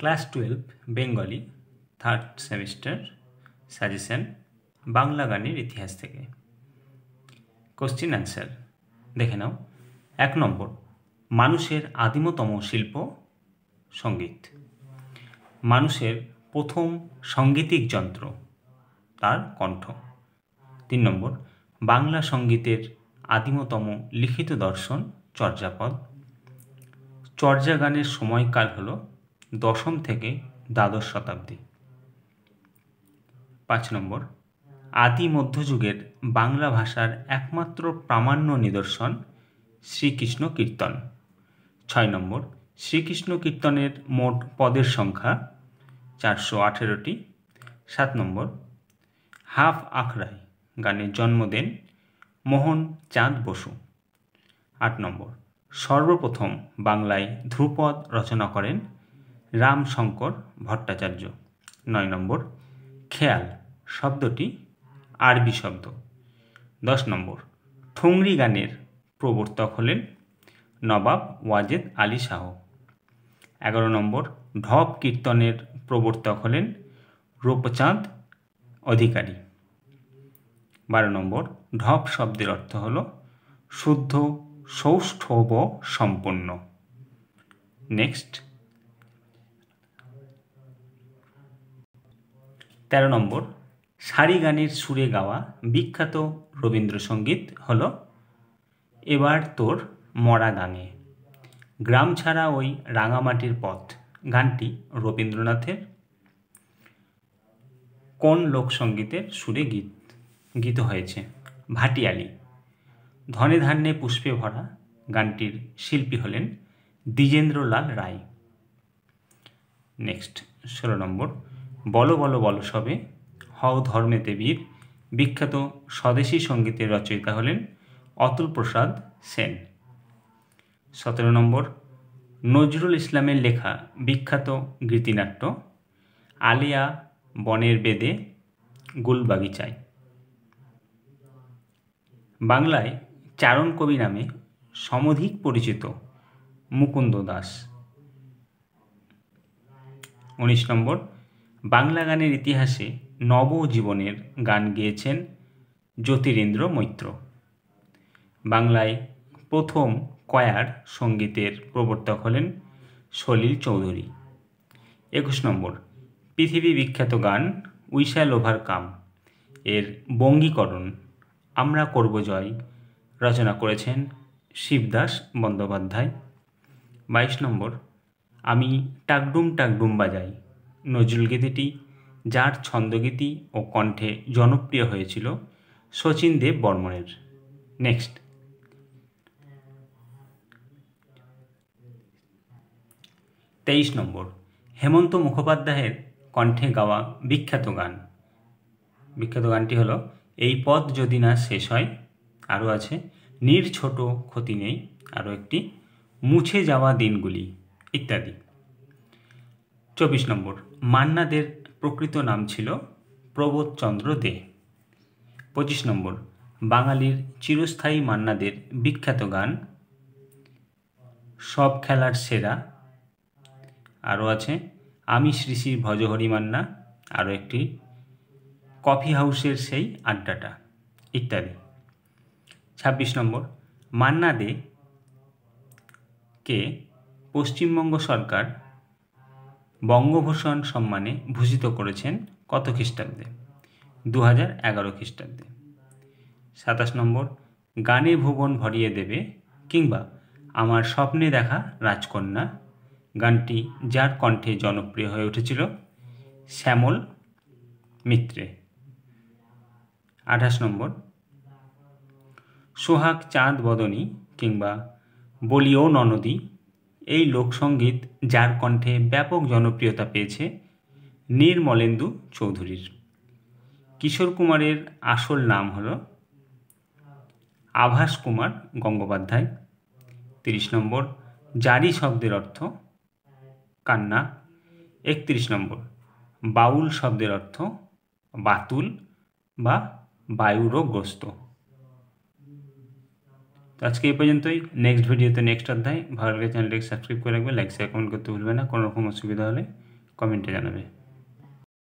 Class 12 Bengali third semester suggestion Bangla গানের ইতিহাস থেকে কোশ্চিন অ্যান্সার দেখে নাও। 1 নম্বর, মানুষের আদিমতম শিল্প সঙ্গীত। মানুষের প্রথম সাংগীতিক যন্ত্র তার কণ্ঠ। 3 নম্বর, বাংলা সঙ্গীতের আদিমতম লিখিত দর্শন চর্যাপদ। চর্যা গানের সময়কাল হল 10ম থেকে দ্বাদশ শতাব্দী। 5 নম্বর, আদি মধ্যযুগের বাংলা ভাষার একমাত্র প্রামাণ্য নিদর্শন শ্রীকৃষ্ণ কীর্তন। 6 নম্বর, শ্রীকৃষ্ণ কীর্তনের মোট পদের সংখ্যা 418টি। 7 নম্বর, হাফ আখড়াই গানের জন্ম দেন মোহন চাঁদ বসু। 8 নম্বর, সর্বপ্রথম বাংলায় ধ্রুপদ রচনা করেন রামশঙ্কর ভট্টাচার্য। 9 নম্বর, খেয়াল শব্দটি আরবি শব্দ। 10 নম্বর, ঠুংরি গানের প্রবর্তক হলেন নবাব ওয়াজেদ আলী শাহ। 11 নম্বর, ঢপ কীর্তনের প্রবর্তক হলেন রূপচাঁদ অধিকারী। 12 নম্বর, ঢপ শব্দের অর্থ হল শুদ্ধ সৌষ্ঠব সম্পন্ন। নেক্সট 13 নম্বর, সারি গানের সুরে গাওয়া বিখ্যাত রবীন্দ্রসঙ্গীত হল এবার তোর মরা গানে। গ্রাম ছাড়া ওই রাঙামাটির পথ গানটি রবীন্দ্রনাথের কোন লোকসঙ্গীতের সুরে গীত হয়েছে? ভাটিয়ালি। ধনে ধান্যে পুষ্পে ভরা গানটির শিল্পী হলেন দ্বিজেন্দ্রলাল রায়। নেক্সট 16 নম্বর, বলো বলো বলো সবে হও ধর্মেতে বীর বিখ্যাত স্বদেশী সঙ্গীতের রচয়িতা হলেন অতুল প্রসাদ সেন। 17 নম্বর, নজরুল ইসলামের লেখা বিখ্যাত গীতিনাট্য আলিয়া বনের বেদে গুলবাগিচায়। বাংলায় চারণ কবি নামে সমধিক পরিচিত মুকুন্দ দাস। 19 নম্বর, বাংলা গানের ইতিহাসে নবজীবনের গান গেয়েছেন জ্যোতিরিন্দ্র মৈত্র। বাংলায় প্রথম কয়ার সঙ্গীতের প্রবর্তক হলেন সলিল চৌধুরী। 21 নম্বর, পৃথিবী বিখ্যাত গান উই শ্যাল ওভারকাম এর বঙ্গীকরণ আমরা করব জয় রচনা করেছেন শিবদাস বন্দ্যোপাধ্যায়। 22 নম্বর, আমি টাকডুম টাকডুম বাজাই নজরুল গীতিটি যার ছন্দগীতি ও কণ্ঠে জনপ্রিয় হয়েছিল শচীন দেব বর্মনের। নেক্সট 23 নম্বর, হেমন্ত মুখোপাধ্যায়ের কণ্ঠে গাওয়া বিখ্যাত গানটি হলো এই পথ যদি না শেষ হয়, আরও আছে নীর ছোট ক্ষতি নেই, আরও একটি মুছে যাওয়া দিনগুলি ইত্যাদি। 24 নম্বর, মান্না দের প্রকৃত নাম ছিল প্রবোধচন্দ্র দে। 25 নম্বর, বাঙালির চিরস্থায়ী মান্না দের বিখ্যাত গান সব খেলার সেরা, আরও আছে আমি শ্রী শ্রী ভজহরি মান্না, আরও একটি কফি হাউসের সেই আড্ডাটা ইত্যাদি। 26 নম্বর, মান্না দে কে পশ্চিমবঙ্গ সরকার বঙ্গভূষণ সম্মানে ভূষিত করেছেন কত খ্রিস্টাব্দে? 2011 খ্রিস্টাব্দে। 27 নম্বর, গানে ভুবন ভরিয়ে দেবে কিংবা আমার স্বপ্নে দেখা রাজকন্যা গানটি যার কণ্ঠে জনপ্রিয় হয়ে উঠেছিল শ্যামল মিত্রে। 28 নম্বর, সোহাগ চাঁদ বদনী কিংবা বলিও ননদী এই লোকসঙ্গীত যার কণ্ঠে ব্যাপক জনপ্রিয়তা পেয়েছে নির্মলেন্দু চৌধুরীর। কিশোর কুমারের আসল নাম হল আভাস কুমার গঙ্গোপাধ্যায়। 30 নম্বর, জারি শব্দের অর্থ কান্না। 31 নম্বর, বাউল শব্দের অর্থ বাতুল বা বায়ুরোগগ্রস্ত। আজকে এই পর্যন্তই। নেক্সট ভিডিওতে নেক্সট অধ্যায়। ভালো লাগলে চ্যানেলটাকে সাবস্ক্রাইব করে রাখবে, লাইক শেয়ার কমেন্ট করতে ভুলবে না। কোনো রকম অসুবিধা হলে কমেন্টে জানাবে।